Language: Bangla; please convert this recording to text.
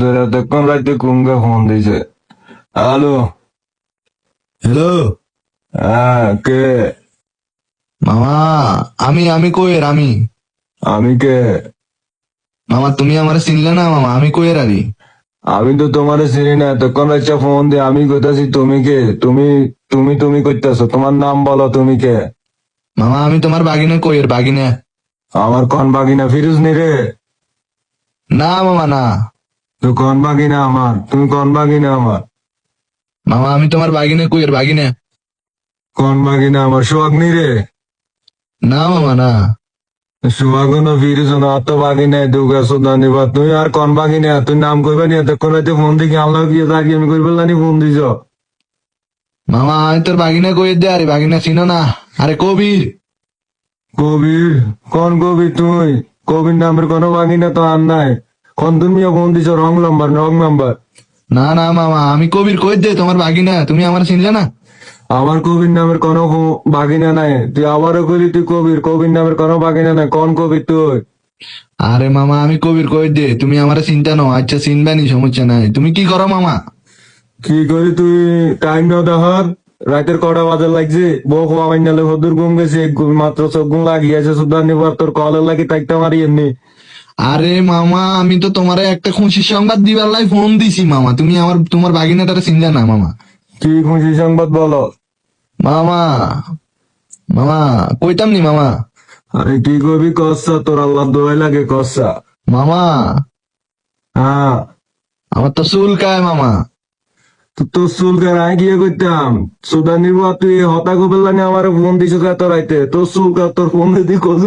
ধরে এতক্ষণ রাইতে কুঙ্গা ফোন দিছে। হ্যালো। হ্যালো হ্যাঁ, কে? মামা, আমি আমি কইয়ের আমি আমি কে? মামা, তুমি আমার চিনলে না মামা? আমি কইয়ের আরি। আমি তো তোমারে চিনি না, এতক্ষণ রাইতে ফোন দিয়ে আমি কইতাছি তুমি কে? তুমি তুমি তুমি কইতাছো, তোমার নাম বলো, তুমি কে? মামা, আমি তোমার বাগিনে কইয়ের বাগিনে। আমার কন বাগিনা ফিরুজ নি রে? না মামা না। তুই কন বাগিনা আমার? তুমি কন বাগিনা আমার? মামা, আমি তোমার বাগিনে কইয়ের বাগিনে। কন বাগিনা আমার? সোহাগ নি রে? না মামা না। সোহাগ না ফিরুজ না, অত বাগিনা দুগা সুদানি বা তুই আর কন বাগিনা? তুই নাম কইবা নি? এতক্ষণ রাইতে ফোন দিকে আল্লাহ কি থাকি আমি কই বললানি ফোন দিছ? মামা, আমি তোর বাগিনে কইয়ের দে আরে, বাগিনে চিনো না? আরে কবির। কবির? কোন কবির তুই? কবির নামের কোনো বাগিনা তো আর নাই। কোন তুমিও ফোন দিছ? Wrong number. না না মামা, আমি কবির কই দে তোমার বাগিনা, তুমি আমার চিনলে না? আমার কবির নামের কোনো বাগিনা নাই। তুই আবারও কইলি তুই কবির, কবির নামের কোনো বাগিনা নাই। কোন কবির তুই? আরে মামা, আমি কবির কই দে, তুমি আমার চিন্তা নো। আচ্ছা চিনবে নি, সমস্যা নাই। তুমি কি করো মামা? কি করি তুই? টাইম না দেখার? রাতের কটা বাজার লাগছে? বউ খোয়া বাইনালে হদুর ঘুম গেছে, মাত্র চোখ ঘুম লাগিয়েছে সুদার নিবার, তোর কলের লাগি তাইটা মারি এমনি। আরে মামা, আমি তো তোমারে একটা খুশির সংবাদ দিবার লাই ফোন দিছি মামা, তুমি আমার তোমার বাগিনাটারে চিনলে না মামা? কি খুশি সংবাদ বলো? মামা, মামা কইতাম নি মামা। আরে কি কবি কসা, তোর আল্লাহ দোয়াই লাগে কসা। মামা, হ্যাঁ, আমার তো চুল কায় মামা। তোর চুলকে রায় গিয়ে করতাম সুদানি বা তুই হতা গোবেলানি আমার ফোন দিছো এত রাইতে, তোর চুলকা তোর ফোন দিয়ে কত